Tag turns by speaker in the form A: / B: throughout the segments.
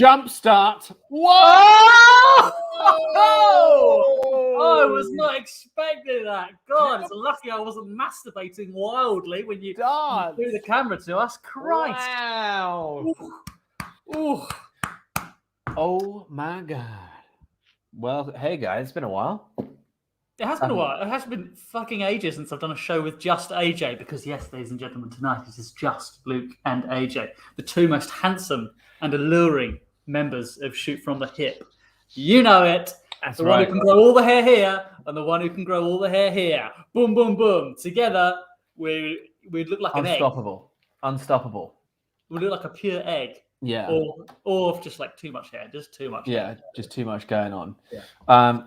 A: jump start.
B: Whoa! I was not expecting that. God, it's lucky I wasn't masturbating wildly when you threw the camera to us. Christ.
A: Wow.
B: Ooh.
A: Oh my God. Well, hey guys, it's been a while.
B: It has been a while. It has been fucking ages since I've done a show with just AJ because, yes, ladies and gentlemen, tonight it is just Luke and AJ, the two most handsome and alluring members of Shoot From the Hip. You know it.
A: That's
B: the
A: right.
B: one who can grow all the hair here and the one who can grow all the hair here. Boom, boom, boom. Together, we'd look like an egg.
A: Unstoppable.
B: We'd look like a pure egg.
A: Yeah.
B: Or just like too much hair. Just too much hair.
A: Just too much going on.
B: Yeah.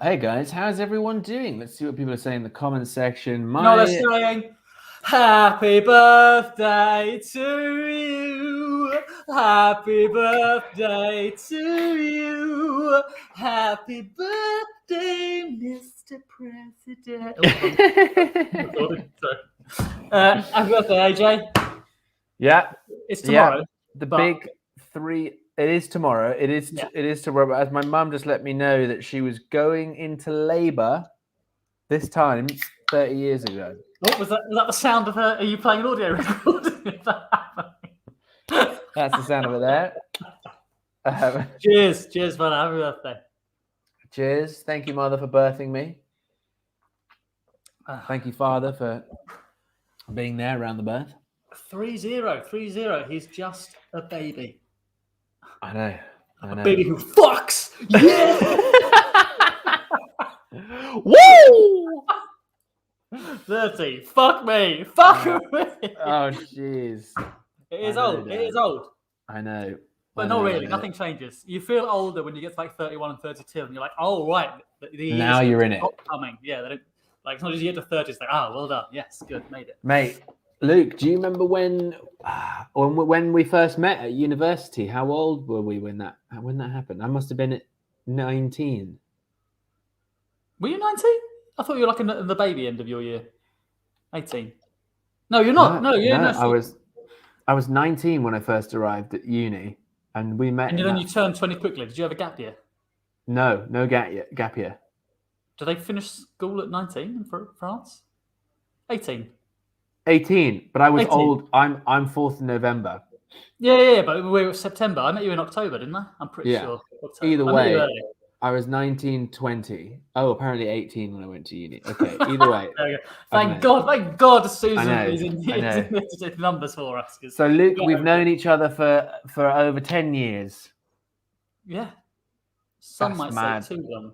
A: Hey guys, how's everyone doing? Let's see what people are saying in the comment section.
B: No, they're saying, happy birthday to you. Happy birthday to you. Happy birthday, Mr. President. Happy birthday, AJ.
A: Yeah.
B: It's tomorrow.
A: The big 3. It is tomorrow. It is tomorrow. But as my mum just let me know that she was going into labour this time 30 years ago.
B: Oh, was that the sound of her? Are you playing an audio recording?
A: That's the sound of it there.
B: Cheers, man. Happy birthday. Cheers.
A: Thank you, Mother, for birthing me. Thank you, Father, for being there around the birth.
B: 3-0. He's just a baby.
A: I know.
B: A baby who fucks. Yeah.
A: Woo!
B: 30. Fuck me. Fuck me.
A: Oh, jeez.
B: It is old.
A: I know.
B: But not really. Nothing changes. You feel older when you get to like 31 and 32, and you're like, oh, right.
A: Now you're in it.
B: Coming. Yeah. They don't, like, it's not just you get to 30, it's like, well done. Yes, good. Made it.
A: Mate, Luke, do you remember when we first met at university? How old were we when that happened? I must have been at 19.
B: Were you 19? I thought you were like in the baby end of your year. 18. No, you're not. No,
A: I was 19 when I first arrived at uni, and we met.
B: And then you turned 20 quickly. Did you have a gap year?
A: No gap year.
B: Do they finish school at 19 in France? 18.
A: 18, but I was
B: 18.
A: old. I'm 4th of November.
B: Yeah, but we were September. I met you in October, didn't I? I'm pretty sure. October.
A: Either way, I was 19, 20. Oh, apparently 18 when I went to uni. Okay, either way.
B: Thank God Susan is in the numbers for us.
A: So, Luke, we've known each other for over 10 years.
B: Yeah. Some might say too long.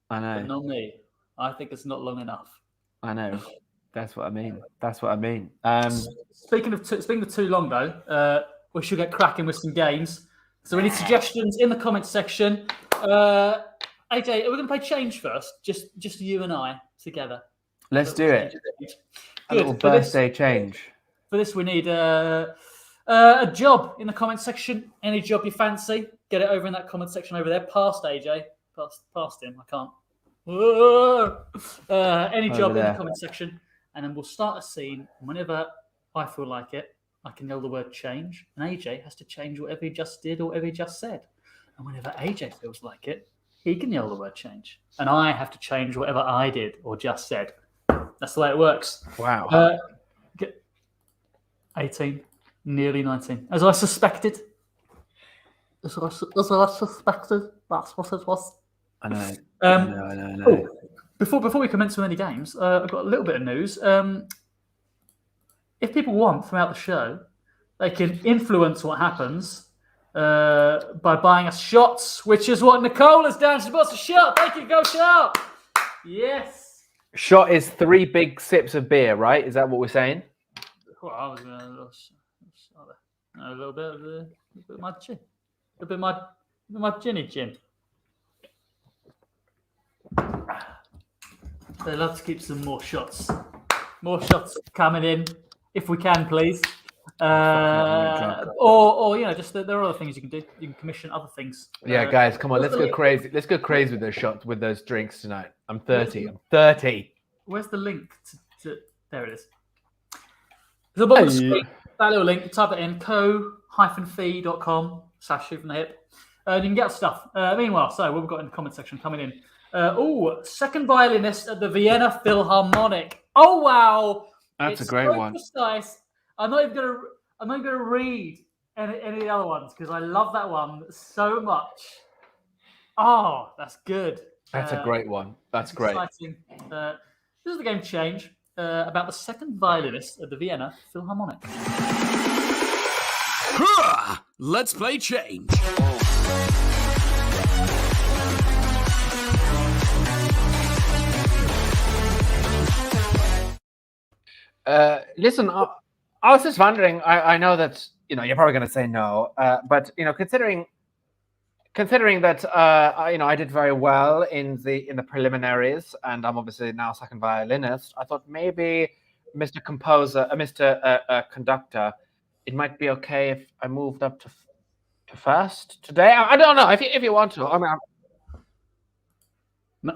A: I know.
B: But not me. I think it's not long enough.
A: I know. That's what I mean.
B: Speaking of too long, though, we should get cracking with some games. So we need suggestions in the comments section. AJ, are we going to play Change first? Just you and I together.
A: Let's do it.
B: Good.
A: A little birthday change.
B: For this, we need a job in the comment section. Any job you fancy, get it over in that comment section over there. Past AJ. Past him. I can't. Any job in the comment section. And then we'll start a scene. Whenever I feel like it, I can yell the word change. And AJ has to change whatever he just did or whatever he just said. And whenever AJ feels like it, he can yell the word change. And I have to change whatever I did or just said. That's the way it works.
A: Wow.
B: 18, nearly 19. As I suspected. That's what it was.
A: I know.
B: I
A: know.
B: Oh, before we commence with any games, I've got a little bit of news. If people want throughout the show, they can influence what happens by buying us shots, which is what Nicole has done. She bought us a shot. Thank you. Go shot. Yes.
A: Shot is 3 big sips of beer, right? Is that what we're saying?
B: Well, I was going to a little bit of my gin. A bit of my ginny gin. They love to keep some more shots. More shots coming in, if we can, please. Or just there are other things you can do. You can commission other things.
A: Yeah, guys, come on, let's go crazy. Let's go crazy with those shots, with those drinks tonight. I'm 30. I'm 30.
B: Where's the link to there it is. There's a bottom of the screen. That little link. Type it in co-fi.com/shoot from the hip. You can get stuff. Meanwhile, so what we've got in the comment section coming in. Second violinist at the Vienna Philharmonic. Oh wow,
A: That's a great one.
B: Precise. I'm not even gonna read any of the other ones because I love that one so much. Oh, that's good.
A: That's a great one. That's great.
B: Exciting. This is the game Change about the second violinist at the Vienna Philharmonic.
C: Let's play Change.
A: Listen, I was just wondering. I know that you're probably going to say no, but considering that I did very well in the preliminaries, and I'm obviously now second violinist. I thought maybe Mr. Conductor, it might be okay if I moved up to first today. I don't know if you want to. I mean,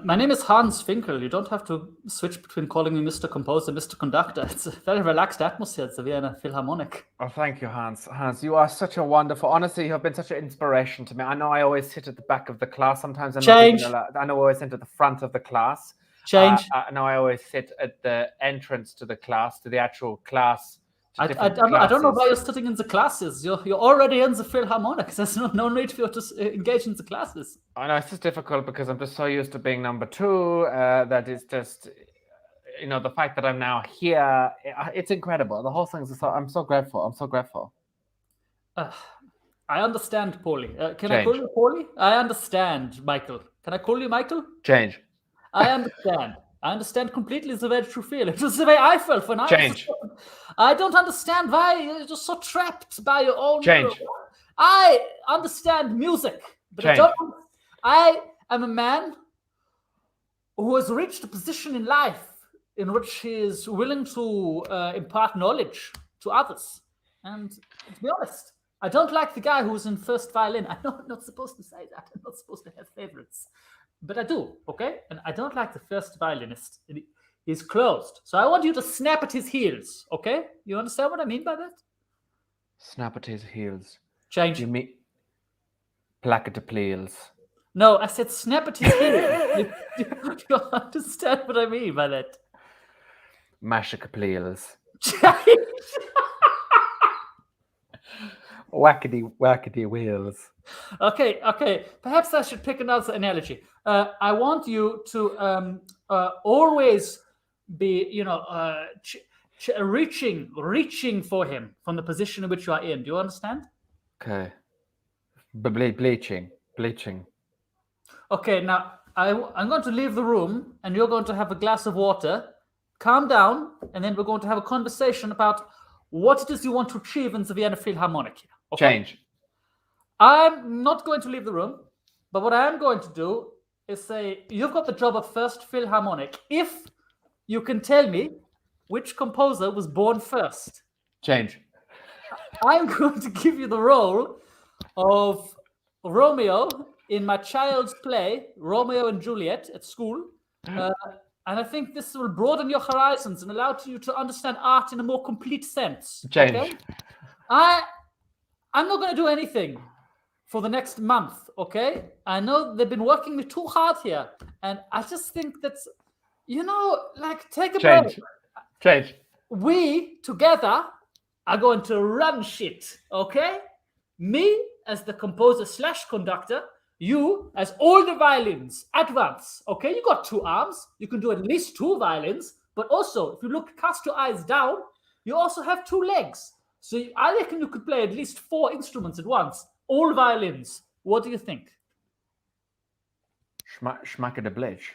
B: my name is Hans Finkel. You don't have to switch between calling me Mr. Composer and Mr. Conductor. It's a very relaxed atmosphere at the Vienna Philharmonic.
A: Oh, thank you, Hans. Hans, you are such a wonderful. Honestly, you have been such an inspiration to me. I know I always sit at the back of the class. Sometimes I know I always sit at the front of the class.
B: Change.
A: I know I always sit at the entrance to the class, to the actual class.
B: I don't know why you're sitting in the classes. You're already in the Philharmonic. There's no need for you to engage in the classes.
A: I know it's just difficult because I'm just so used to being number two that it's just, the fact that I'm now here. It's incredible. The whole thing's. I'm so grateful. I'm so grateful.
B: I understand, Paulie. Can I call you Paulie? I understand, Michael. Can I call you Michael?
A: Change.
B: I understand. I understand completely the way that you feel. It was the way I felt when I don't understand why you're just so trapped by your own.
A: Change.
B: I understand music, but I am a man who has reached a position in life in which he is willing to impart knowledge to others. And to be honest, I don't like the guy who's in first violin. I know I'm not supposed to say that. I'm not supposed to have favorites. But I do, okay? And I don't like the first violinist. He's closed. So I want you to snap at his heels, okay? You understand what I mean by that?
A: Snap at his heels.
B: Change.
A: You mean placketapleals.
B: No, I said snap at his heels. you understand what I mean by that?
A: Mashacapleals. Wackety wheels.
B: Okay. Perhaps I should pick another analogy. I want you to always be, reaching for him from the position in which you are in. Do you understand?
A: Okay. Bleaching.
B: Okay. Now I'm going to leave the room, and you're going to have a glass of water. Calm down, and then we're going to have a conversation about what it is you want to achieve in the Vienna Philharmonic. Okay?
A: Change.
B: I'm not going to leave the room, but what I am going to do is say, you've got the job of first Philharmonic if you can tell me which composer was born first.
A: Change.
B: I'm going to give you the role of Romeo in my child's play, Romeo and Juliet, at school. And I think this will broaden your horizons and allow you to understand art in a more complete sense.
A: Change.
B: Okay? I'm not going to do anything for the next month, okay? I know they've been working me too hard here. And I just think that's, take a break.
A: Change.
B: We, together, are going to run shit, okay? Me, as the composer/conductor, you, as all the violins at once, okay? You got 2 arms. You can do at least 2 violins. But also, if you cast your eyes down, you also have 2 legs. So I reckon you could play at least 4 instruments at once. All violins. What do you think?
A: Schmack the bleach.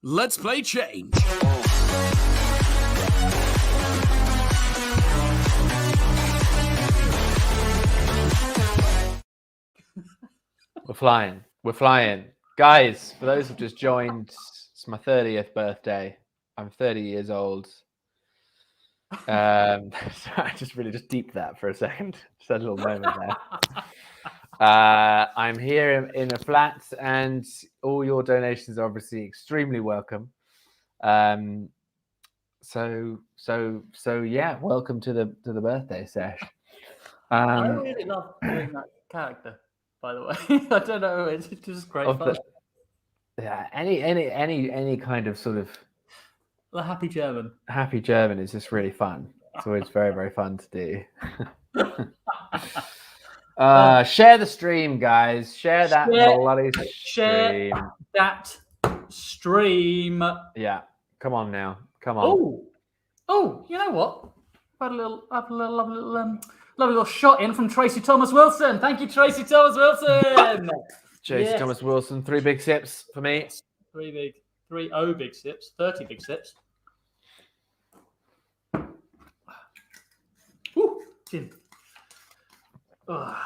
C: Let's play Change.
A: We're flying. Guys, for those who've just joined, it's my 30th birthday. I'm 30 years old. So I just deeped that for a second. Just had a little moment there. I'm here in a flat, and all your donations are obviously extremely welcome. So yeah, welcome to the birthday sesh.
B: I really love doing that character, by the way. I don't know, it's just great fun.
A: Yeah, any kind of sort of
B: The happy German.
A: happy German is just really fun. It's always very, very fun to do. Share the stream, guys. Share that bloody stream.
B: Share that stream.
A: Yeah, come on now. Come on.
B: Oh, you know what? I've had a lovely little shot in from Tracy Thomas Wilson. Thank you, Tracy Thomas Wilson.
A: Tracy Thomas Wilson, 3 big sips for me.
B: 3 big sips, 30 big sips. Woo, gin. I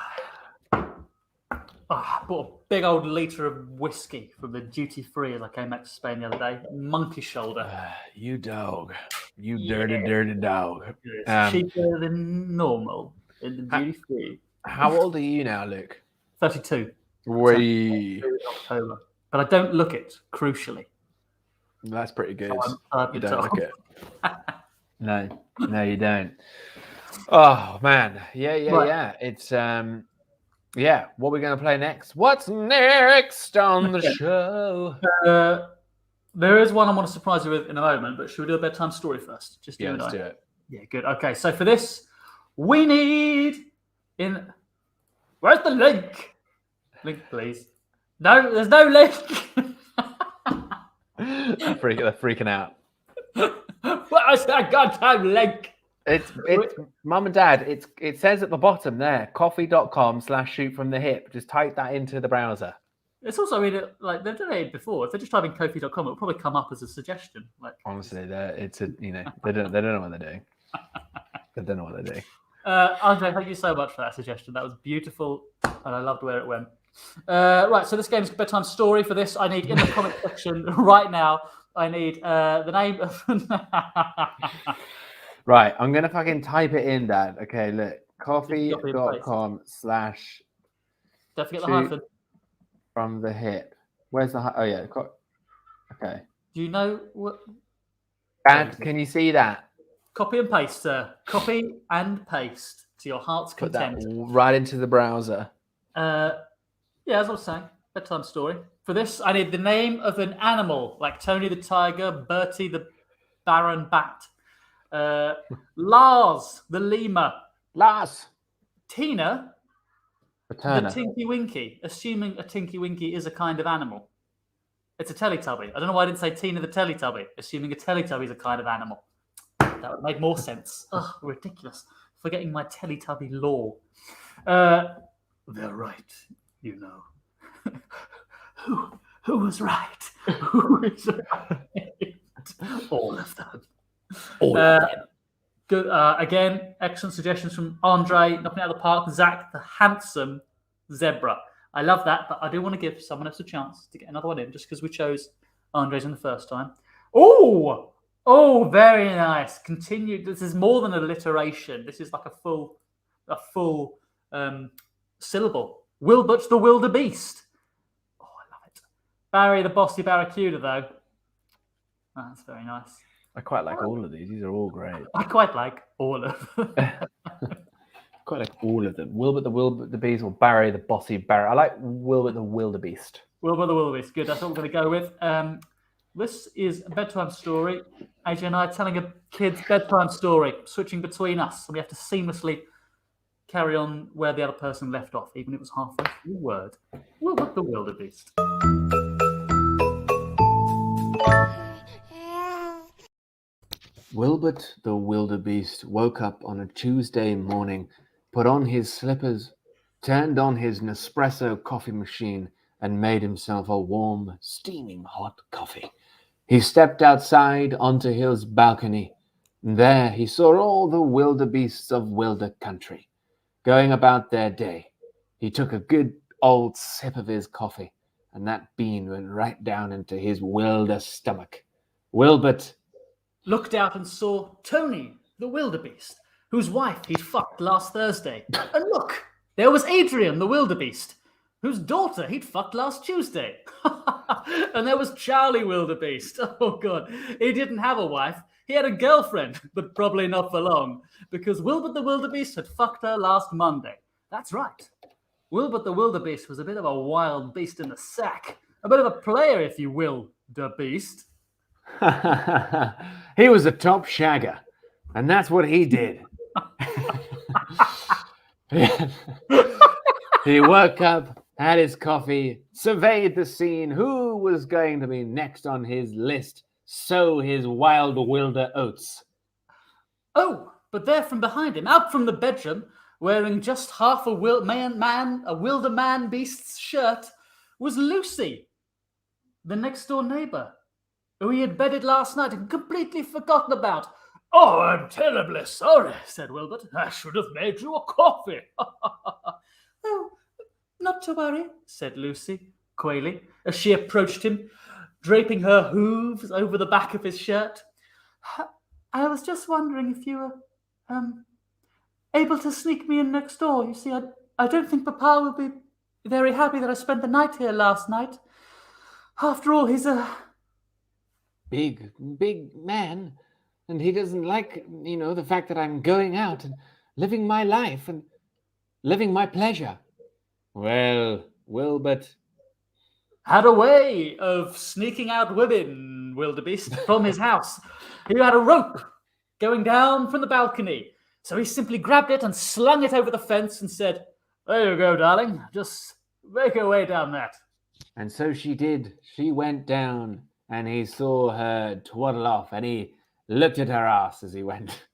B: bought a big old litre of whiskey from the duty free as I came back to Spain the other day. Monkey shoulder.
A: You dog. You dirty dog.
B: It's cheaper than normal in the duty free.
A: How old are you now, Luke?
B: 32.
A: Wee.
B: October. But I don't look it, crucially.
A: That's pretty good.
B: You
A: don't look it. No, you don't. Oh man. Yeah. It's what are we going to play next? What's next on the show?
B: There is one I want to surprise you with in a moment, but should we do a bedtime story first? Just
A: let's do it.
B: Yeah, good. Okay, so for this, we need where's the link? Link, please. No, there's no link.
A: They're freaking out.
B: Where's that goddamn link?
A: It's mum and dad. It says at the bottom there, coffee.com/shootfromthehip. Just type that into the browser.
B: It's also like they've done it before. If they just type in kofi.com, it'll probably come up as a suggestion. Like
A: honestly, they don't know what they're doing. They don't know what they're doing.
B: Andre, thank you so much for that suggestion. That was beautiful, and I loved where it went. Right, so this game's bedtime story. For this, I need in the comment section right now. I need the name of.
A: Right, I'm gonna fucking type it in, Dad. Okay, look, coffee.com/
B: Don't forget the hyphen.
A: From the hip. Where's the? Oh yeah. Okay.
B: Do you know what?
A: Dad, can you see that?
B: Copy and paste, sir. Copy and paste to your heart's content.
A: Put that right into the browser.
B: Yeah, as I was saying, bedtime story. For this, I need the name of an animal, like Tony the tiger, Bertie the Baron bat, Lars the lemur, Tina the Tinky Winky, assuming a Tinky Winky is a kind of animal. It's a Teletubby. I don't know why I didn't say Tina the Teletubby, assuming a Teletubby is a kind of animal. That would make more sense. Ugh, ridiculous. Forgetting my Teletubby lore. They're right, you know. Who was right? Who is right? All of them. All of them. Good. Again, excellent suggestions from Andre, knocking out of the park. Zach, the handsome zebra. I love that, but I do want to give someone else a chance to get another one in, just because we chose Andre's in the first time. Oh, very nice. Continue. This is more than alliteration. This is like a full syllable. Wilbert the wildebeest. Oh, I love it. Barry the bossy barracuda, though. That's very nice.
A: I quite like all of these. These are all great.
B: I quite like all of them.
A: Quite like all of them. Wilbert the wildebeest or Barry the bossy barracuda. I like Wilbert the wildebeest.
B: Wilbur the wildebeest. Good. That's what we're going to go with. This is a bedtime story. AJ and I are telling a kid's bedtime story, switching between us. So we have to seamlessly carry on where the other person left off, even if it was halfway through the word. Wilbur the wildebeest.
A: Wilbert the wildebeest woke up on a Tuesday morning, put on his slippers, turned on his Nespresso coffee machine, and made himself a warm, steaming hot coffee. He stepped outside onto his balcony, and there he saw all the wildebeests of Wilder country going about their day. He took a good old sip of his coffee, and that bean went right down into his Wilder stomach. Wilbert
B: looked out and saw Tony, the wildebeest, whose wife he'd fucked last Thursday. And look, there was Adrian, the wildebeest, whose daughter he'd fucked last Tuesday. And there was Charlie wildebeest. Oh, God. He didn't have a wife. He had a girlfriend, but probably not for long, because Wilbert the Wildebeest had fucked her last Monday. That's right. Wilbert the Wildebeest was a bit of a wild beast in the sack. A bit of a player, if you will, the beast.
A: He was a top shagger, and that's what he did. He woke up, had his coffee, surveyed the scene. Who was going to be next on his list? Sow his wild wilder oats.
B: Oh, but there from behind him, out from the bedroom, wearing just half a wilder man beast's shirt, was Lucy, the next door neighbor, who he had bedded last night and completely forgotten about. "Oh, I'm terribly sorry," said Wilbert. "I should have made you a coffee." "Oh, not to worry," said Lucy, coyly, as she approached him, draping her hooves over the back of his shirt. "I was just wondering if you were able to sneak me in next door. You see, I don't think Papa will be very happy that I spent the night here last night. After all, he's a
A: big man, and he doesn't like, the fact that I'm going out and living my life and living my pleasure." Well, Wilbert
B: had a way of sneaking out women, Wildebeest, from his house. He had a rope going down from the balcony. So he simply grabbed it and slung it over the fence and said, "There you go, darling. Just make your way down that."
A: And so she did. She went down, and he saw her twaddle off, and he looked at her ass as he went.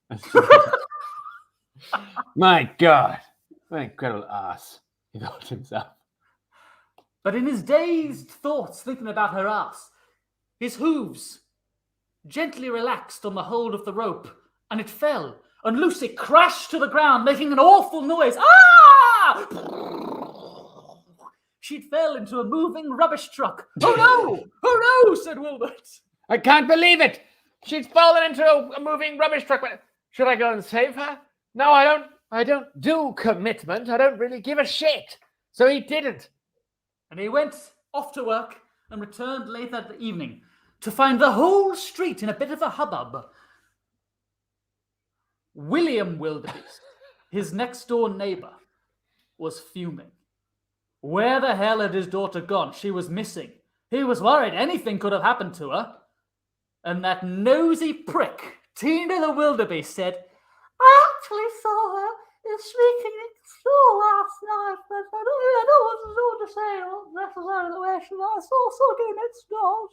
A: My God, what an incredible ass, he thought to himself.
B: But in his dazed thoughts, thinking about her ass, his hooves gently relaxed on the hold of the rope, and it fell, and Lucy crashed to the ground, making an awful noise. Ah! She'd fell into a moving rubbish truck. "Oh no! Oh no!" said Wilbert.
A: "I can't believe it! She's fallen into a moving rubbish truck. Should I go and save her? No, I don't do commitment. I don't really give a shit." So he didn't.
B: And he went off to work and returned late that evening to find the whole street in a bit of a hubbub. William Wildebeest, his next-door neighbor, was fuming. Where the hell had his daughter gone? She was missing. He was worried anything could have happened to her. And that nosy prick, Tina the Wildebeest, said, "I actually saw her sneaking next door last night, but I don't want to say necessarily the way she was. I saw her next door.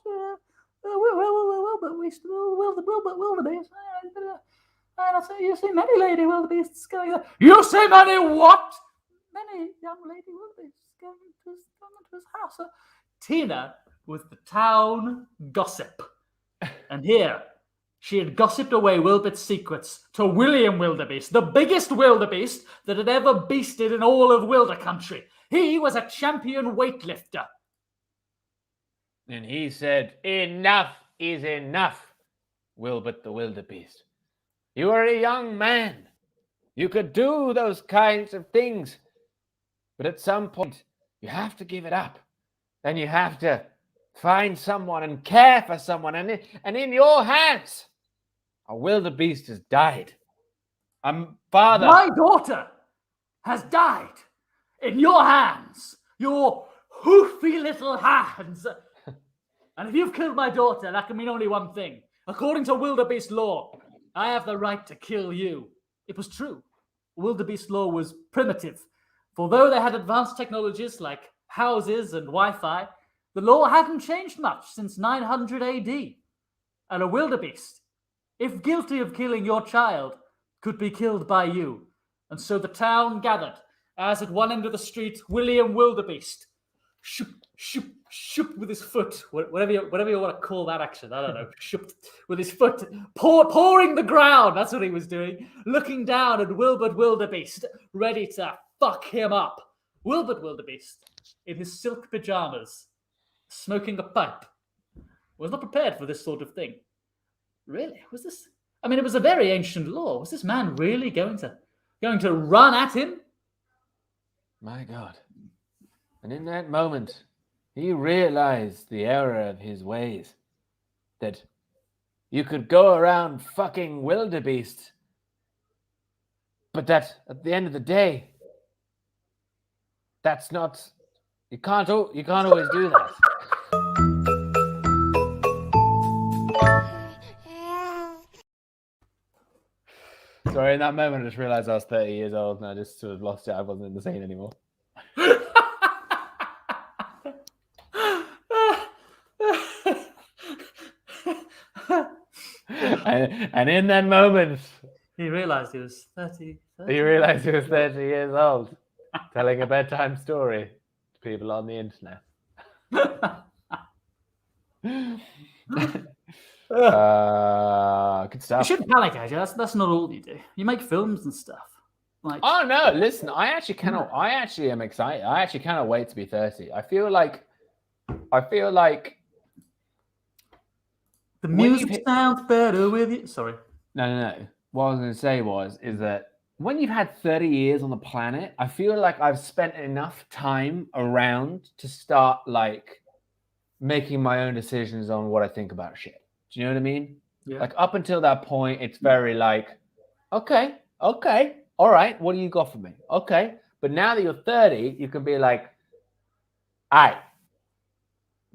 B: Wilbert Wildebeest. And I say, you see many lady wildebeests going there." "You say many what?" "Many young lady wildebeests going to his house." Tina was the town gossip. And here, she had gossiped away Wilbert's secrets to William Wildebeest, the biggest wildebeest that had ever beasted in all of Wilder country. He was a champion weightlifter.
A: And he said, "Enough is enough, Wilbert the Wildebeest. You are a young man. You could do those kinds of things. But at some point, you have to give it up. Then you have to find someone and care for someone. And in your hands, a wildebeest has died. Father."
B: "My daughter has died in your hands, your hoofy little hands. And if you've killed my daughter, that can mean only one thing. According to wildebeest law, I have the right to kill you." It was true. Wildebeest law was primitive. For though they had advanced technologies like houses and Wi-Fi, the law hadn't changed much since 900 AD. And a wildebeest, if guilty of killing your child, could be killed by you. And so the town gathered, as at one end of the street, William Wildebeest, shoop, shoop, shoop with his foot, whatever you want to call that action, I don't know, shoop, with his foot, pouring the ground, that's what he was doing, looking down at Wilbert Wildebeest, ready to fuck him up. Wilbert Wildebeest, in his silk pajamas, smoking a pipe, was not prepared for this sort of thing. Really? Was this? I mean, it was a very ancient law. Was this man really going to run at him?
A: My God. And in that moment, he realized the error of his ways, that you could go around fucking wildebeest, but that at the end of the day, that's not. You can't always do that. Sorry, in that moment, I just realized I was 30 years old and I just sort of lost it. I wasn't in the scene anymore. and in that moment,
B: he realized he was 30.
A: he realized he was 30 years old, telling a bedtime story to people on the internet. Good
B: You
A: stuff.
B: shouldn't panic, AJ. That's not all you do. You make films and stuff. Like,
A: Oh no! Listen, I actually am excited. I actually cannot wait to be 30. I feel like
B: the music sounds better with you. Sorry.
A: No. What I was going to say is that when you've had 30 years on the planet, I feel like I've spent enough time around to start like making my own decisions on what I think about shit. Do you know what I mean?
B: Yeah.
A: Like up until that point, it's very like, okay, all right, what do you got for me? Okay. But now that you're 30, you can be like, all right,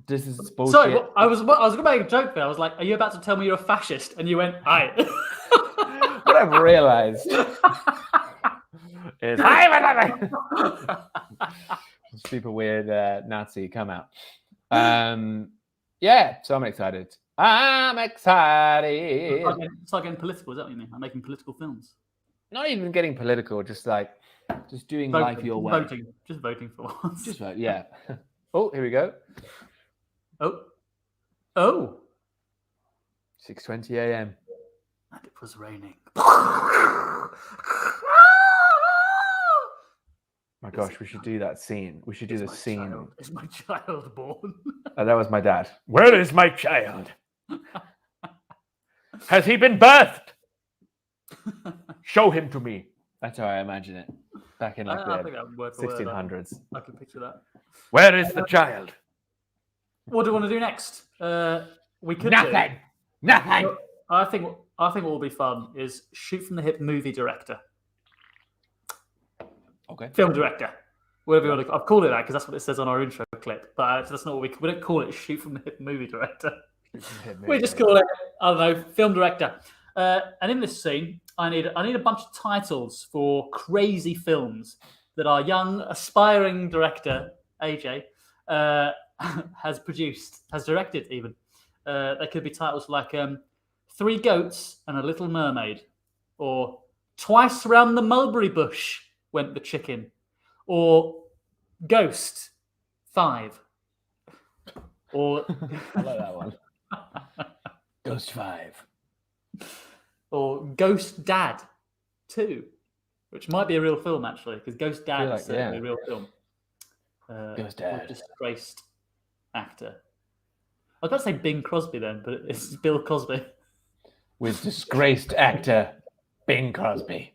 A: this is bullshit.
B: Sorry, I was going to make a joke there. I was like, are you about to tell me you're a fascist? And you went, aye.
A: What I've realized is super weird Nazi come out. Yeah, so I'm excited.
B: It's like getting political. Is that what you mean? I'm making political films.
A: Not even getting political, just doing life your way.
B: Just voting for once.
A: Just vote, yeah. Oh, here we go.
B: Oh.
A: 6:20 a.m.
B: And it was raining.
A: My gosh, we should do that scene. We should do the scene.
B: Is my child born?
A: That was my dad. Where is my child? Has he been birthed? Show him to me. That's how I imagine it. Back in like the 1600s.
B: I can picture that.
A: Where is the child?
B: What do you want to do next? We could
A: Nothing.
B: I think what will be fun is shoot from the hip movie director.
A: Okay.
B: Film director. Whatever you want to. I've called it that because that's what it says on our intro clip. But that's not what we don't call it. Shoot from the hip movie director. We just call it, I don't know, film director. And in this scene, I need a bunch of titles for crazy films that our young aspiring director AJ has directed. Even there could be titles like Three Goats and a Little Mermaid, or Twice Round the Mulberry Bush Went the Chicken, or Ghost 5, or
A: I like that one. Ghost 5.
B: Or Ghost Dad 2, which might be a real film actually, because Ghost Dad is certainly a real film.
A: Ghost Dad.
B: Disgraced actor. I was about to say Bing Crosby then, but it's Bill Cosby.
A: With disgraced actor Bing Crosby.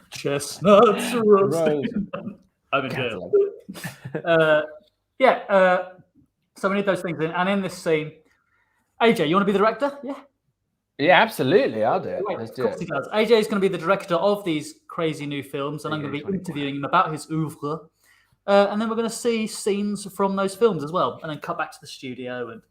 B: Chestnuts roasting. I'm in jail. So we need those things in. And in this scene, AJ, you want to be the director? Yeah.
A: Yeah, absolutely. I'll do it. Let's do it.
B: AJ is going to be the director of these crazy new films, and I'm going to be interviewing him about his oeuvre. And then we're going to see scenes from those films as well, and then cut back to the studio, and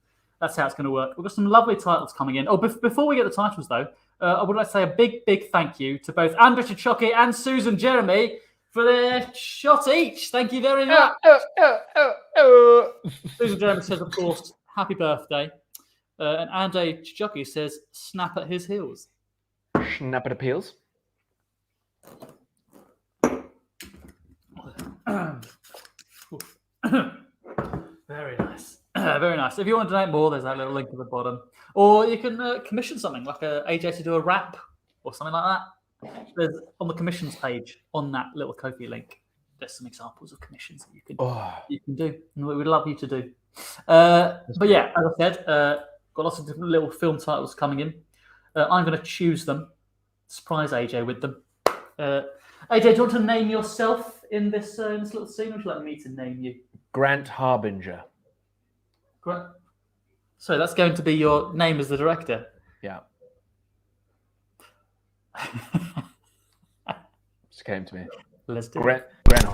B: that's how it's going to work. We've got some lovely titles coming in. Oh, before we get the titles, though, I would like to say a big thank you to both Anne Richard Chocky and Susan Jeremy for their shot each. Thank you very much. Susan Jeremy says, of course, happy birthday. And Andy Chocky says, snap at his heels.
A: Snap at the peels.
B: Very nice. Very nice. If you want to donate more, there's that little link at the bottom. Or you can commission something, like AJ to do a rap or something like that. There's on the commissions page on that little Ko-fi link. There's some examples of commissions that you can do, and we would love you to do. But yeah, as I said, got lots of different little film titles coming in. I'm going to choose them, surprise AJ with them. AJ, do you want to name yourself in this little scene, or would you like me to name you?
A: Grant Harbinger.
B: Grant. So that's going to be your name as the director.
A: Yeah. Just came to me.
B: Let's do it.
A: Grant.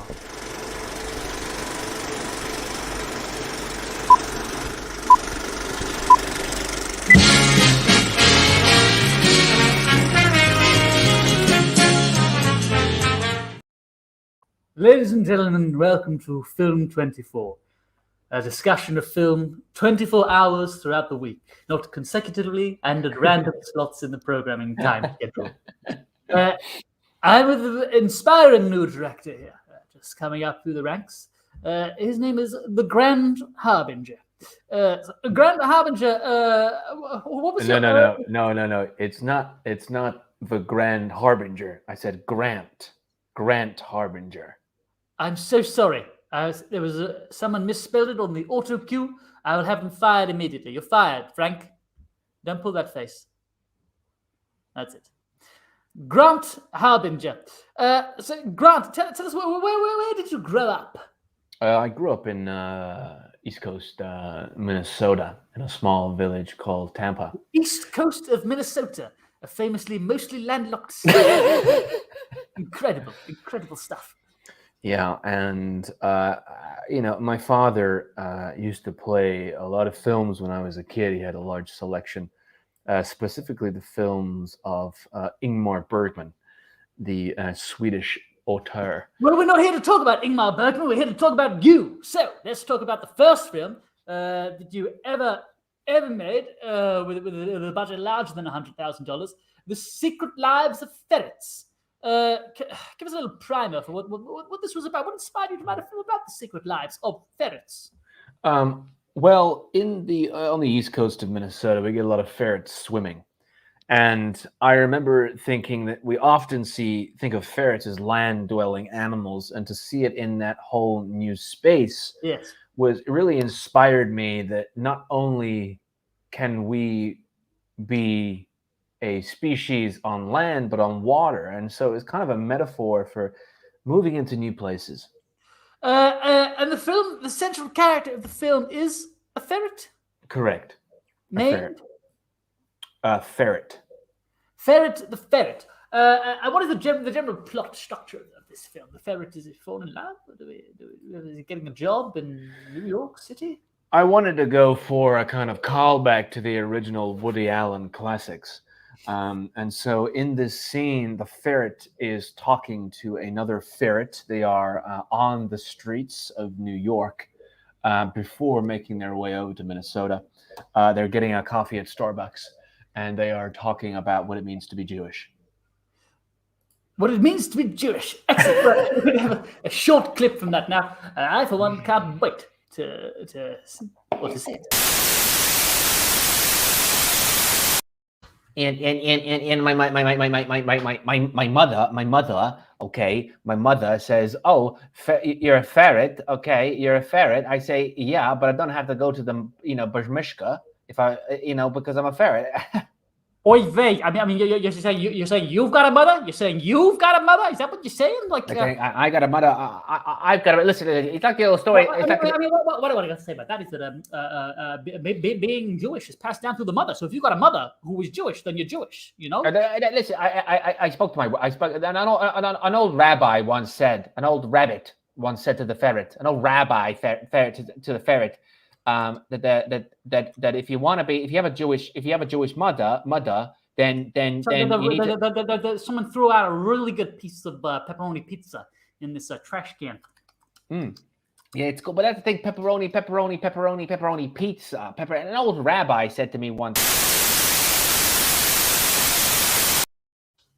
B: Ladies and gentlemen, welcome to Film 24, a discussion of film 24 hours throughout the week, not consecutively and at random slots in the programming time schedule. I'm with an inspiring new director here, just coming up through the ranks. His name is the Grand Harbinger. Grand Harbinger, what was your...
A: No. It's not the Grand Harbinger. I said Grant Harbinger.
B: I'm so sorry. There was someone misspelled it on the auto cue. I will have him fired immediately. You're fired, Frank. Don't pull that face. That's it. Grant Harbinger. So, Grant, tell us, where did you grow up?
A: I grew up in East Coast Minnesota, in a small village called Tampa.
B: East Coast of Minnesota, a famously mostly landlocked state. Incredible stuff.
A: Yeah, and my father used to play a lot of films when I was a kid. He had a large selection, specifically the films of Ingmar Bergman, the Swedish auteur.
B: Well, we're not here to talk about Ingmar Bergman. We're here to talk about you. So let's talk about the first film that you ever made with a budget larger than $100,000, The Secret Lives of Ferrets. Give us a little primer for what this was about. What inspired you to write a film about the secret lives of ferrets?
A: Well, on the east coast of Minnesota, we get a lot of ferrets swimming, and I remember thinking that we often think of ferrets as land-dwelling animals, and to see it in that whole new space,
B: yes,
A: was really inspired me. That not only can we be a species on land, but on water. And so it's kind of a metaphor for moving into new places.
B: And the central character of the film is a ferret?
A: Correct.
B: Named?
A: Ferret.
B: Ferret the ferret. And what is the general plot structure of this film? The ferret, is it falling in love? Or is he getting a job in New York City?
A: I wanted to go for a kind of callback to the original Woody Allen classics. And so in this scene, the ferret is talking to another ferret. They are on the streets of New York before making their way over to Minnesota. They're getting a coffee at Starbucks, and they are talking about what it means to be Jewish.
B: What it means to be Jewish. Excellent. We're going to have a short clip from that now. I, for one, can't wait to see it.
D: And my mother says, "Oh, you're a ferret, okay? You're a ferret." I say, "Yeah, but I don't have to go to the Brzmishka if I because I'm a ferret."
B: Oy vey! I mean, you're saying you've got a mother. You're saying you've got a mother. Is that what you're saying? Like,
D: I got a mother. I've got a listen. It's like a little story.
B: What I got to say about that is that being Jewish is passed down through the mother. So if you've got a mother who is Jewish, then you're Jewish. You know.
D: Listen, I spoke to an old rabbi once said, an old rabbit once said to the ferret, an old rabbi ferret to the ferret. That if you have a Jewish mother, then you need to...
B: Someone threw out a really good piece of pepperoni pizza in this trash can.
D: Yeah, it's cool, but that's the thing: pepperoni pizza. An old rabbi said to me once.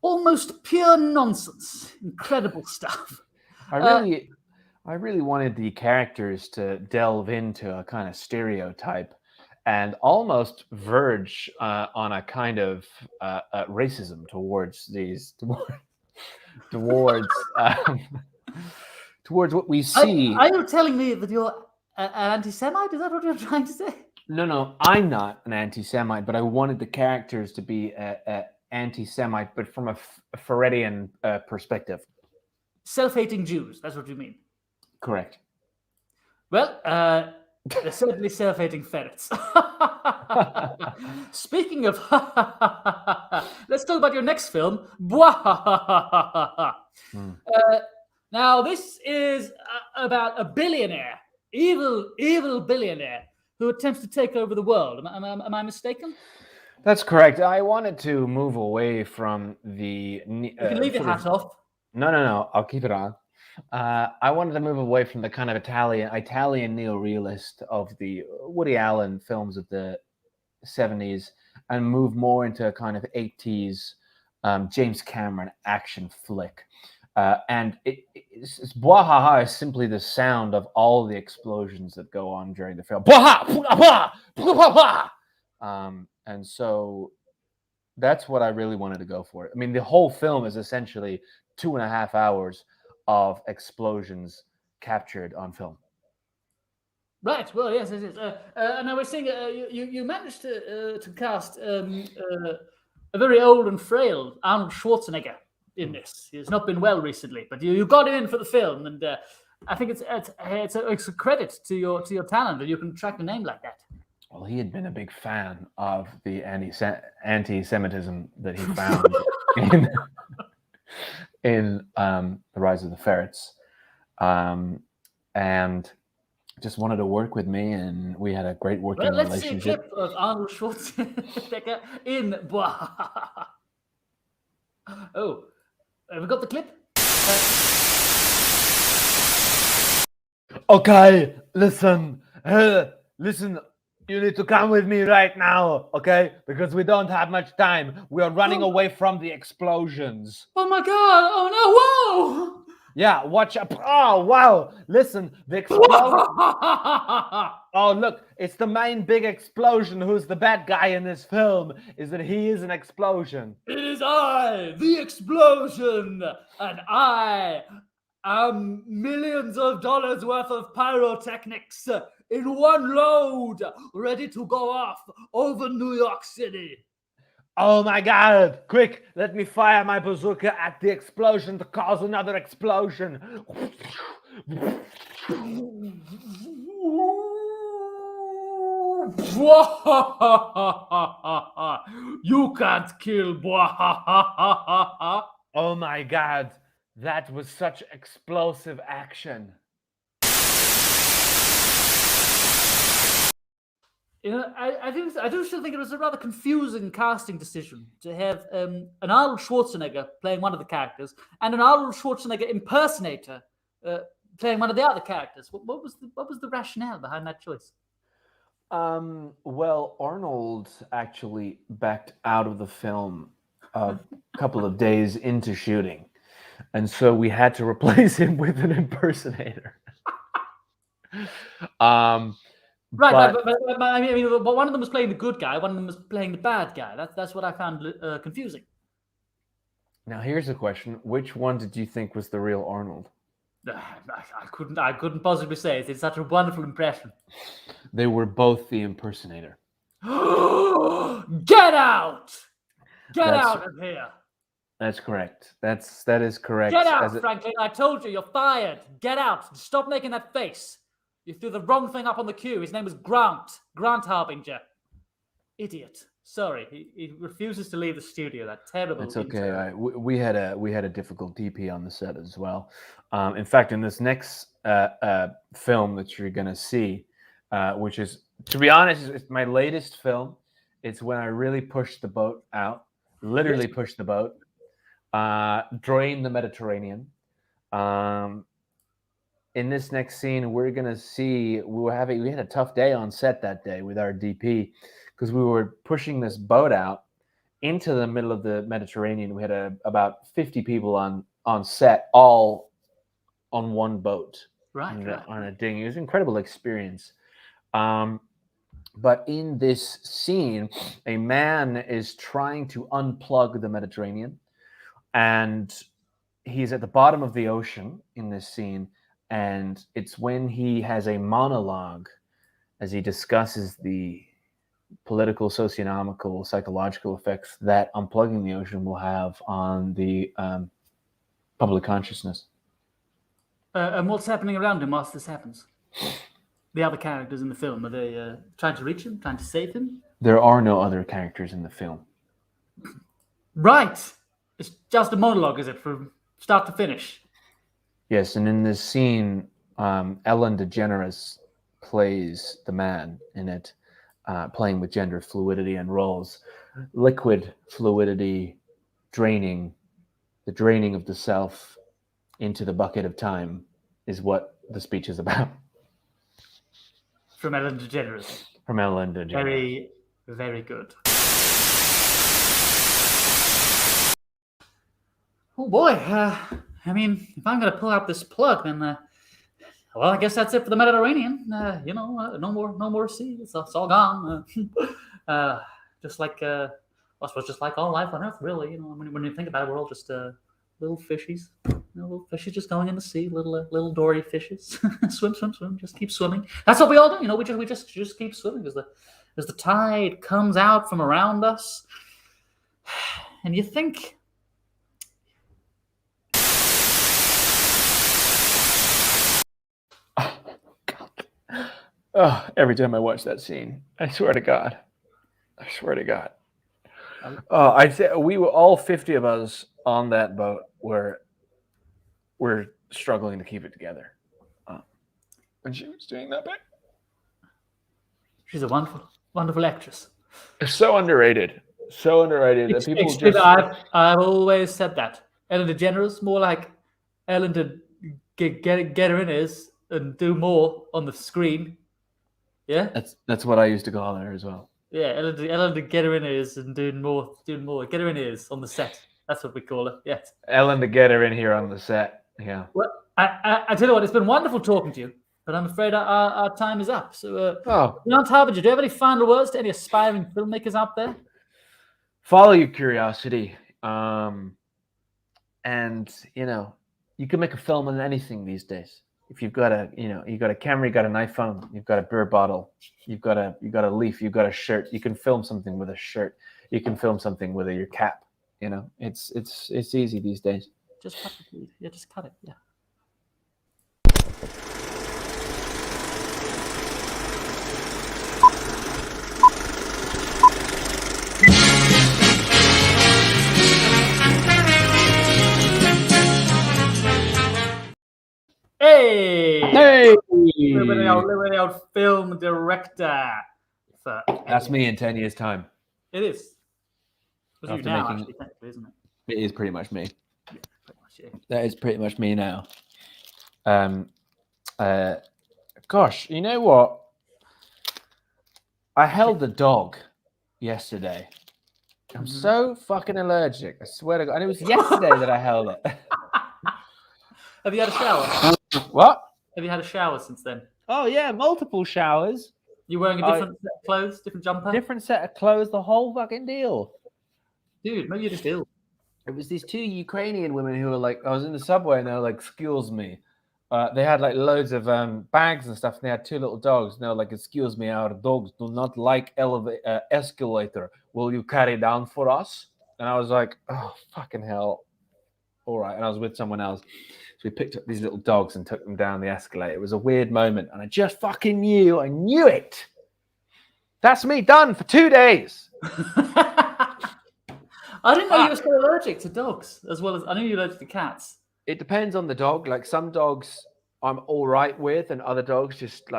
B: Almost pure nonsense. Incredible stuff.
A: I really wanted the characters to delve into a kind of stereotype and almost verge on a kind of racism towards what we see.
B: Are you telling me that you're an anti-Semite? Is that what you're trying to say?
A: No, I'm not an anti-Semite, but I wanted the characters to be anti-Semite, but from a Ferretian perspective.
B: Self-hating Jews, that's what you mean?
A: Correct.
B: Well, they're certainly self-hating ferrets. Speaking of, let's talk about your next film. Now, this is about a billionaire, evil billionaire who attempts to take over the world. Am I mistaken?
D: That's correct. I wanted to move away from the.
B: You can leave your hat off.
D: No. I'll keep it on. I wanted to move away from the kind of Italian neorealist of the Woody Allen films of the 70s and move more into a kind of 80s James Cameron action flick. And Bwahaha is simply the sound of all the explosions that go on during the film. And so that's what I really wanted to go for. I mean, the whole film is essentially 2.5 hours of explosions captured on film.
B: Right. Well, yes. And I was saying, you managed to cast a very old and frail Arnold Schwarzenegger in this. He's not been well recently, but you got him in for the film, and I think it's a credit to your talent that you can attract a name like that.
D: Well, he had been a big fan of the anti-Semitism that he found in The Rise of the Ferrets, and just wanted to work with me, and we had a great working relationship.
B: Let's see a clip of Arnold Schwarzenegger in Bwahaha. Oh, have we got the clip?
D: Okay, listen. You need to come with me right now, okay? Because we don't have much time. We are running away from the explosions.
B: Oh my God! Oh no! Whoa!
D: Yeah, watch up. Oh, wow. Listen, the explosion. Oh, look, it's the main big explosion. Who's the bad guy in this film? Is that he is an explosion.
B: It is I, the explosion, and I am millions of dollars worth of pyrotechnics in one load, ready to go off over New York City.
D: Oh my God! Quick, let me fire my bazooka at the explosion to cause another explosion.
B: You can't kill.
D: Oh my God, that was such explosive action.
B: You know, I do still think it was a rather confusing casting decision to have an Arnold Schwarzenegger playing one of the characters and an Arnold Schwarzenegger impersonator playing one of the other characters. What was the rationale behind that choice?
D: Well, Arnold actually backed out of the film a couple of days into shooting, and so we had to replace him with an impersonator.
B: Right, but I mean, one of them was playing the good guy, one of them was playing the bad guy. That's what I found confusing.
D: Now, here's a question: which one did you think was the real Arnold?
B: I couldn't possibly say. It's such a wonderful impression.
D: They were both the impersonator.
B: Get out! Get out of here!
D: That's correct. That is correct.
B: Get out, Franklin! I told you, you're fired. Get out! Stop making that face. You threw the wrong thing up on the queue. His name was Grant Harbinger. Idiot. Sorry, he refuses to leave the studio. That terrible.
D: It's okay. We had a difficult DP on the set as well. In fact, in this next film that you're gonna see, which is, to be honest, it's my latest film. It's when I really pushed the boat out, literally pushed the boat, drained the Mediterranean. In this next scene, we're gonna see we had a tough day on set that day with our DP because we were pushing this boat out into the middle of the Mediterranean. We had about 50 people on set, all on one boat, on a dinghy. It was an incredible experience. But in this scene, a man is trying to unplug the Mediterranean, and he's at the bottom of the ocean in this scene. And it's when he has a monologue as he discusses the political, socioeconomical, psychological effects that unplugging the ocean will have on the public consciousness.
B: And what's happening around him whilst this happens? The other characters in the film, are they trying to reach him, trying to save him?
D: There are no other characters in the film.
B: Right. It's just a monologue, is it, from start to finish?
D: Yes, and in this scene, Ellen DeGeneres plays the man in it, playing with gender fluidity and roles. Liquid fluidity, the draining of the self into the bucket of time is what the speech is about.
B: From Ellen DeGeneres.
D: From Ellen DeGeneres.
B: Very, very good. Oh boy, I mean, if I'm going to pull out this plug, then, well, I guess that's it for the Mediterranean. No more sea. It's all gone. Just like, I suppose, just like all life on Earth, really. When you think about it, we're all just little fishies. Little fishes just going in the sea. Little dory fishes. Swim. Just keep swimming. That's what we all do. We just keep swimming as the tide comes out from around us, and you think.
D: Oh, every time I watch that scene, I swear to God. Oh, I'd say we were all 50 of us on that boat we're struggling to keep it together. And she was doing that bit.
B: She's a wonderful actress.
D: So underrated. That people just...
B: I've always said that. Ellen DeGeneres, more like Ellen to get her in his and do more on the screen. Yeah,
D: that's what I used to call her as well.
B: Yeah, Ellen to get her in his and doing more, get her in his on the set. That's what we call her. Yes,
D: Ellen to get her in here on the set. Yeah.
B: Well, I tell you what, it's been wonderful talking to you, but I'm afraid our time is up. So, Jan Talbot, do you have any final words to any aspiring filmmakers out there?
D: Follow your curiosity, and you can make a film on anything these days. If you've got a camera, you've got an iPhone, you've got a beer bottle, you've got a leaf, you've got a shirt. You can film something with a shirt. You can film something with your cap. It's easy these days.
B: Just cut it, please. Yeah, just cut it. Yeah. Hey! Look at the old film director.
D: That's me in 10 years' time.
B: It is. It's you now, actually, technically, isn't it?
D: It is pretty much me.
B: Yeah, pretty much, yeah.
D: That is pretty much me now. Gosh, you know what? I held a dog yesterday. I'm so fucking allergic. I swear to God. And it was yesterday that I held it.
B: Have you had a shower?
D: What?
B: Have you had a shower since then?
D: Oh, yeah, multiple showers.
B: You wearing a different set of clothes, different jumper?
D: Different set of clothes, the whole fucking deal.
B: Dude, maybe you're just ill.
D: It was these two Ukrainian women who were like, I was in the subway and they were like, excuse me. They had like loads of bags and stuff, and they had two little dogs. And they were like, excuse me, our dogs do not like escalator. Will you carry down for us? And I was like, oh, fucking hell. All right. And I was with someone else. So we picked up these little dogs and took them down the escalator. It was a weird moment. And I just fucking knew. I knew it. That's me done for 2 days.
B: I didn't know you were still allergic to dogs, as well as I knew you were allergic to cats.
D: It depends on the dog. Like some dogs I'm all right with, and other dogs just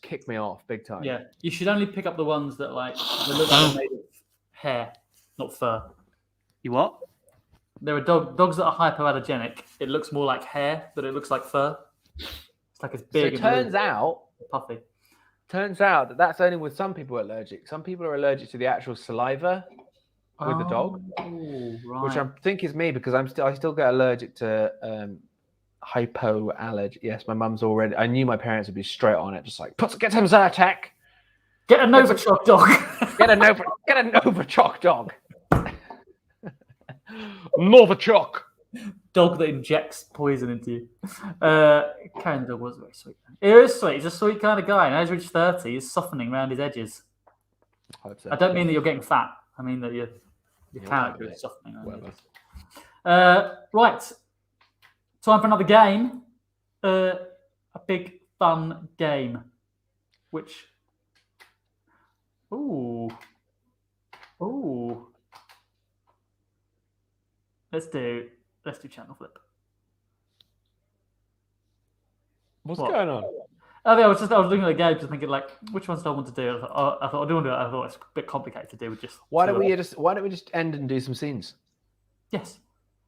D: kick me off big time.
B: Yeah, you should only pick up the ones that they look like they're made of hair, not fur.
D: You what?
B: There are dogs that are hypoallergenic. It looks more like hair, but it looks like fur. It's like it's big.
D: So it turns out,
B: puffy.
D: Turns out that that's only with some people allergic. Some people are allergic to the actual saliva with the dog,
B: right.
D: which I think is me because I still get allergic to hypoallergy. Yes, my mum's already. I knew my parents would be straight on it, just like get some Zyrtec.
B: Get a Novichok dog.
D: Get a Novichok dog. Novichok.
B: Dog that injects poison into you. Kind of dog was very sweet. He is sweet. He's a sweet kind of guy. And as he reaches 30, he's softening around his edges. I don't mean that you're getting fat. I mean that your character is softening. Right. Time for another game. A big fun game. Which... Ooh. Ooh. Let's do channel flip.
A: What's
B: What?
A: going on?
B: I was looking at the game, just thinking like, which ones do I want to do? I thought I do want to do it. I thought it's a bit complicated to do with just.
A: Why
B: two
A: don't
B: of them.
A: we just end and do some scenes?
B: Yes.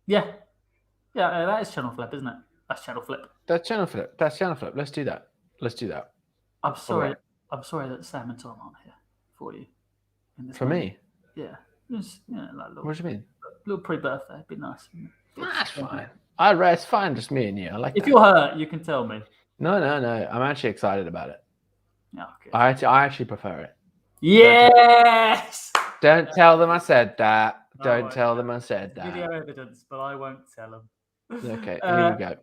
B: Yeah. Yeah. That is channel flip, isn't it? That's channel flip.
A: That's channel flip. That's channel flip. Let's do that.
B: I'm sorry.
A: right.
B: I'm sorry that Sam and Tom aren't here for you. In this
A: For
B: moment.
A: me?
B: Yeah. Just, like
A: What do you mean?
B: little pre-birthday. It'd be nice.
A: That's fine. It's fine, just me and you. I like
B: If
A: that.
B: you're hurt, you can tell me.
A: No. I'm actually excited about it.
B: Yeah. Okay.
A: I actually prefer it.
B: Yes.
A: Don't tell them I said that. Don't
B: won't.
A: tell them I said
B: Video
A: that.
B: evidence, but I won't tell them.
A: Okay, here we go.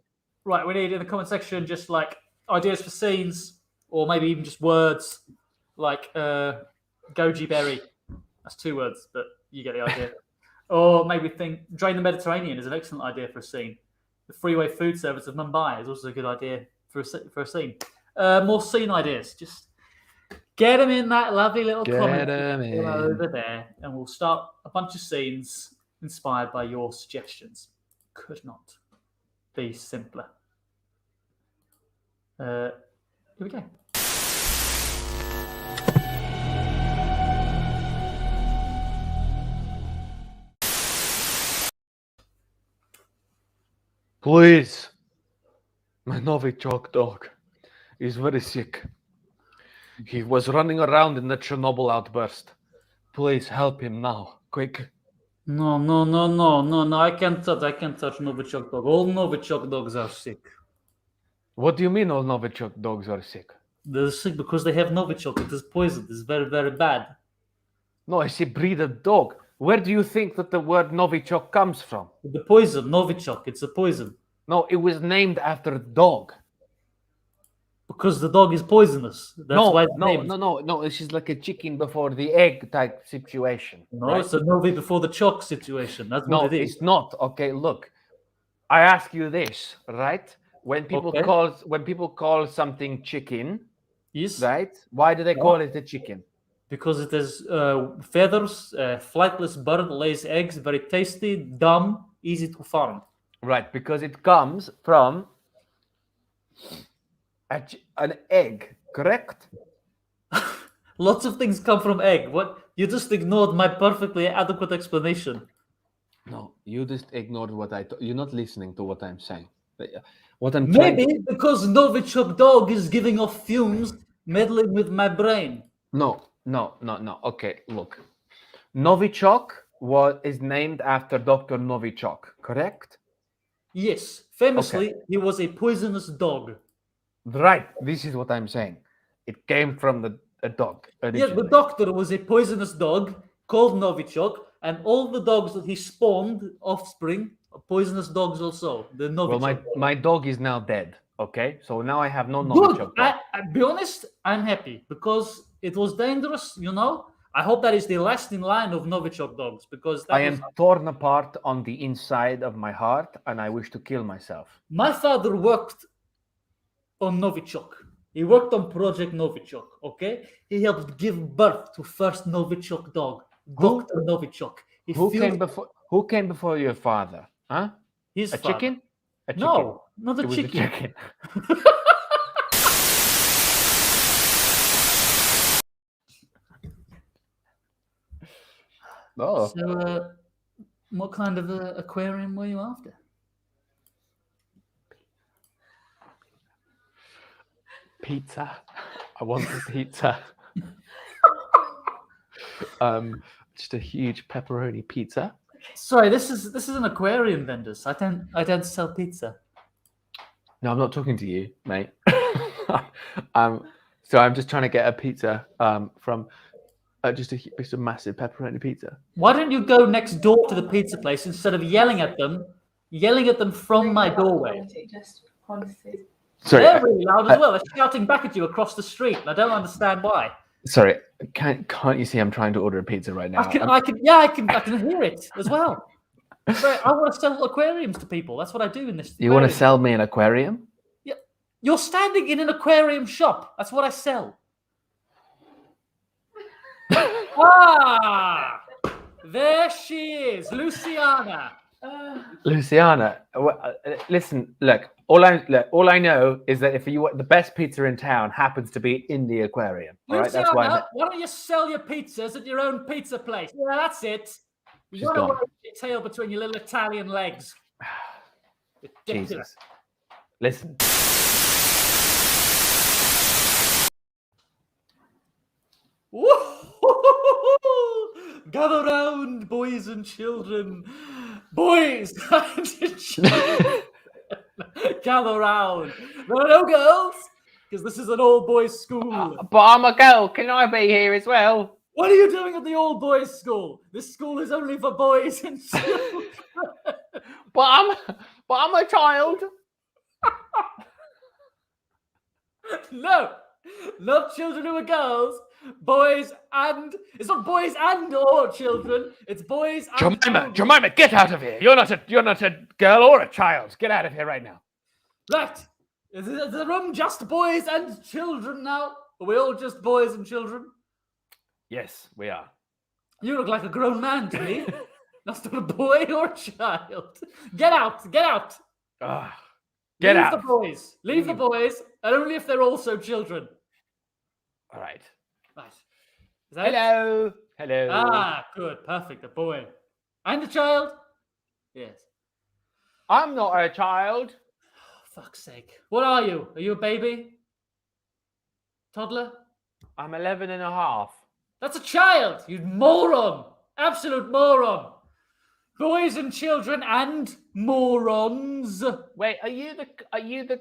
B: Right, we need in the comment section just like ideas for scenes, or maybe even just words like goji berry. That's 2 words, but you get the idea. Or maybe think drain the Mediterranean is an excellent idea for a scene. The freeway food service of Mumbai is also a good idea for a scene. More scene ideas. Just get them in that lovely little comment section over there, and we'll start a bunch of scenes inspired by your suggestions. Could not be simpler. Here we go.
A: Please. My Novichok dog is very sick. He was running around in the Chernobyl outburst. Please help him now. Quick.
B: No. I can't touch Novichok dog. All Novichok dogs are sick.
A: What do you mean all Novichok dogs are sick?
B: They're sick because they have Novichok. It is poison. It's very, very bad.
A: No, I say breed of dog. Where do you think that the word Novichok comes from?
B: The poison, Novichok, it's a poison.
A: No, it was named after a dog.
B: Because the dog is poisonous. That's why it's named.
A: No. This is like a chicken before the egg type situation.
B: No,
A: right?
B: it's a Novi before the chalk situation. That's
A: No,
B: what it is.
A: it's not. Okay, look. I ask you this, right? When people call something chicken,
B: Yes.
A: right? Why do they call it a chicken?
B: Because it has feathers, flightless bird, lays eggs, very tasty, dumb, easy to farm.
A: Right, because it comes from an egg, correct?
B: Lots of things come from egg. What? You just ignored my perfectly adequate explanation.
A: No, you just ignored what I. You're not listening to what I'm saying. What I'm
B: Maybe because Novichok dog is giving off fumes, meddling with my brain.
A: No. Okay, look. Novichok is named after Dr. Novichok, correct?
B: Yes, famously, he was a poisonous dog.
A: Right. This is what I'm saying. It came from a dog.
B: Yeah, the
A: originally.
B: doctor was a poisonous dog called Novichok, and all the dogs that he spawned, offspring, are poisonous dogs also. The Novichok.
A: Well, my dog is now dead. Okay, so now I have no
B: Good.
A: Novichok dog.
B: I'll be honest, I'm happy because it was dangerous, I hope that is the last in line of Novichok dogs because
A: I am torn apart on the inside of my heart, and I wish to kill myself.
B: My father worked on Novichok. He worked on Project Novichok, okay? He helped give birth to first Novichok dog, Dr. Novichok.
A: Who came before your father? Huh?
B: His
A: A
B: father.
A: chicken? A chicken.
B: No, not a
A: It was
B: chicken.
A: a chicken. Oh.
B: So, what kind of aquarium were you after?
A: Pizza. I want a pizza. Just a huge pepperoni pizza.
B: Sorry, this is an aquarium vendors. I don't sell pizza.
A: No, I'm not talking to you, mate. So I'm just trying to get a pizza from just a massive pepperoni pizza.
B: Why don't you go next door to the pizza place instead of yelling at them from my doorway?
A: Sorry,
B: They're really loud as well. They're shouting back at you across the street, and I don't understand why.
A: sorry. Can't you see I'm trying to order a pizza right now?
B: I can hear it as well. Right, I want to sell aquariums to people. That's what I do in this.
A: You want to
B: aquarium.
A: sell me an aquarium?
B: Yeah, you're standing in an aquarium shop. That's what I sell. There she is, Luciana.
A: Luciana, listen. Look, all I know is that if you want the best pizza in town happens to be in the aquarium. All right,
B: Luciana,
A: that's why.
B: why don't you sell your pizzas at your own pizza place? Yeah, that's it. You
A: She's
B: got
A: gone.
B: your tail between your little Italian legs.
A: Jesus. Listen.
B: Gather round, boys and children. Boys and children. Gather round. There are no girls, because this is an all-boys school.
A: But I'm a girl. Can I be here as well?
B: What are you doing at the all-boys school? This school is only for boys and children.
A: But I'm a child.
B: No, not children who are girls. Boys and it's not boys and or children. It's boys and
A: Jemima, get out of here. You're not a girl or a child. Get out of here right now.
B: Right. Is the room just boys and children now? Are we all just boys and children?
A: Yes, we are.
B: You look like a grown man to me. That's not a boy or a child. Get out. Get out.
A: Get
B: Leave
A: out.
B: the boys. Leave the boys, and only if they're also children.
A: All right.
B: Right. Is that it?
A: Hello. Hello.
B: Ah, good. Perfect. A boy. And a child? Yes.
A: I'm not a child.
B: Oh, fuck's sake. What are you? Are you a baby? Toddler?
A: I'm 11 and a half.
B: That's a child, you moron. Absolute moron. Boys and children and morons.
A: Wait, are you the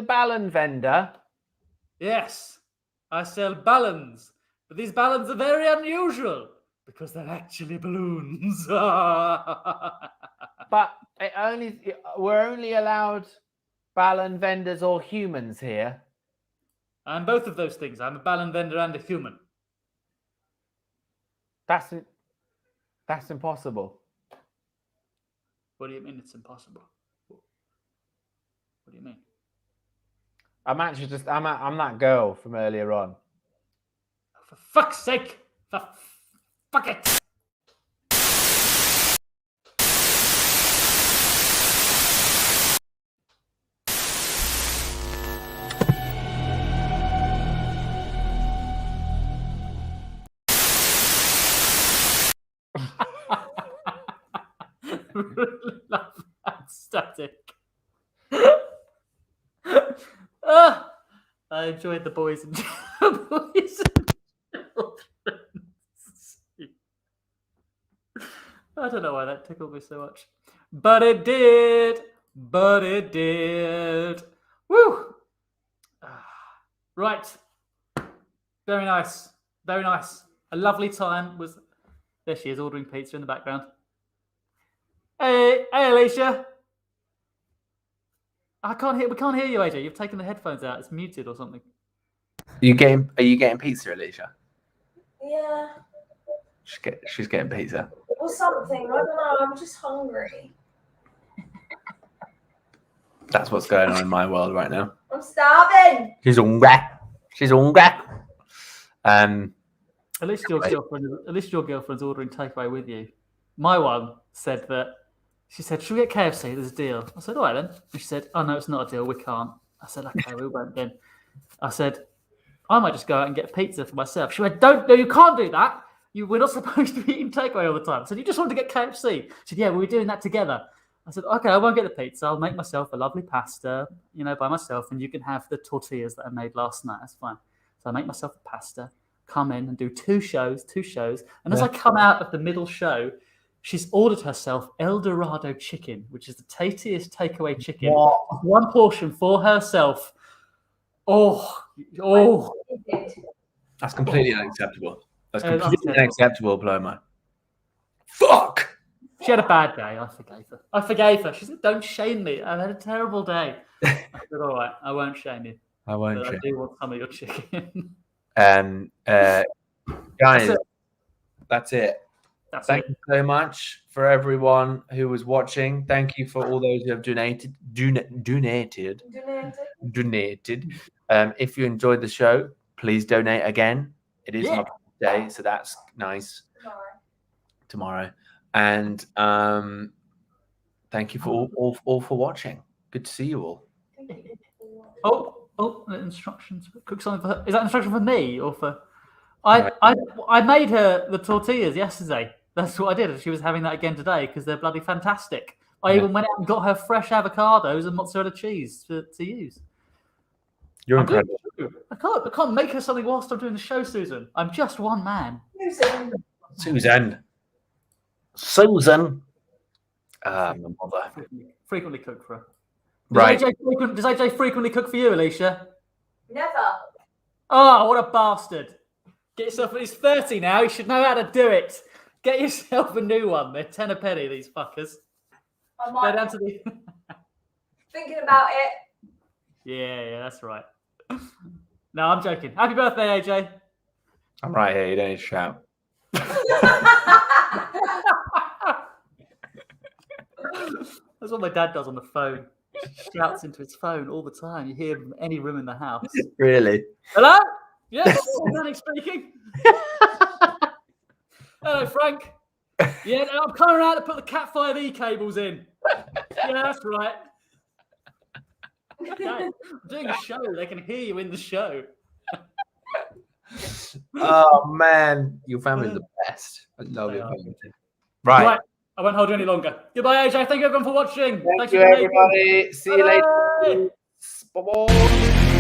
A: ballon vendor?
B: Yes, I sell balloons, but these balloons are very unusual because they're actually balloons.
A: But we're only allowed ballon vendors or humans here.
B: I'm both of those things. I'm a balloon vendor and a human.
A: That's impossible.
B: What do you mean it's impossible? What do you mean?
A: I'm that girl from earlier on.
B: For fuck's sake! Fuck it! Really love that static. I enjoyed the boys and boys and children. I don't know why that tickled me so much, but it did. But it did. Woo! Right. Very nice. Very nice. A lovely time was. There she is ordering pizza in the background. Hey, Alicia. We can't hear you, AJ. You've taken the headphones out. It's muted or something.
A: Are you getting pizza, Alicia?
E: Yeah.
A: She's getting pizza.
E: Or something. I don't know. I'm just hungry.
A: That's what's going on in my world right now.
E: I'm starving.
A: She's hungry. She's hungry.
B: At least your girlfriend's ordering takeaway with you. My one said that. She said, "Should we get KFC? There's a deal." I said, "All right then." And she said, "Oh no, it's not a deal. We can't." I said, "Okay, we won't then." I said, "I might just go out and get pizza for myself." She went, "No, you can't do that. We're not supposed to be eating takeaway all the time." I said, "You just want to get KFC?" She said, "Yeah, we were doing that together." I said, "Okay, I won't get the pizza. I'll make myself a lovely pasta, by myself, and you can have the tortillas that I made last night. That's fine." So I make myself a pasta, come in and do two shows. And as I come out of the middle show, she's ordered herself El Dorado chicken, which is the tastiest takeaway chicken.
A: What?
B: One portion for herself. Oh.
A: That's completely unacceptable. That's
B: Yeah,
A: completely
B: that's
A: unacceptable, Paloma. Fuck!
B: She had a bad day. I forgave her. She said, "Don't shame me. I've had a terrible day." I said, "All right, I won't shame you.
A: I won't
B: But I
A: shame.
B: do want some of your chicken."
A: Guys, that's it. Thank
B: it.
A: you so much for everyone who was watching. Thank you for all those who have donated. If you enjoyed the show, please donate again. It is my birthday, so that's nice
D: tomorrow. And thank you for all for watching. Good to see you all.
B: Oh, the instructions. Cook something for her. Is that instruction for me or for? I made her the tortillas yesterday. That's what I did. She was having that again today because they're bloody fantastic. I even went out and got her fresh avocados and mozzarella cheese to use.
D: You're incredible.
B: I can't make her something whilst I'm doing the show, Susan. I'm just one man.
D: Susan. My mother.
B: Frequently cook for her.
D: Right.
B: Does AJ frequently cook for you, Alicia?
E: Never.
B: Oh, what a bastard. Get yourself, he's 30 now, he should know how to do it. Get yourself a new one. They're 10 a penny, these fuckers.
E: I
B: Go
E: might
B: down to the...
E: thinking about it.
B: Yeah, that's right. No, I'm joking. Happy birthday, AJ.
D: I'm right here. You don't need to shout.
B: That's what my dad does on the phone. He shouts into his phone all the time. You hear him in any room in the house.
D: Really?
B: Hello? Yes, Danny speaking. Hello, Frank. Yeah, no, I'm coming around to put the Cat 5e cables in. Yeah, that's right. Okay. I'm doing a show. They can hear you in the show.
D: Oh man, your family's the best. I love your family.
B: Right. I won't hold you any longer. Goodbye, AJ. Thank you everyone for watching.
D: Thank you, everybody. See you later.
B: Bye.
D: Bye-bye.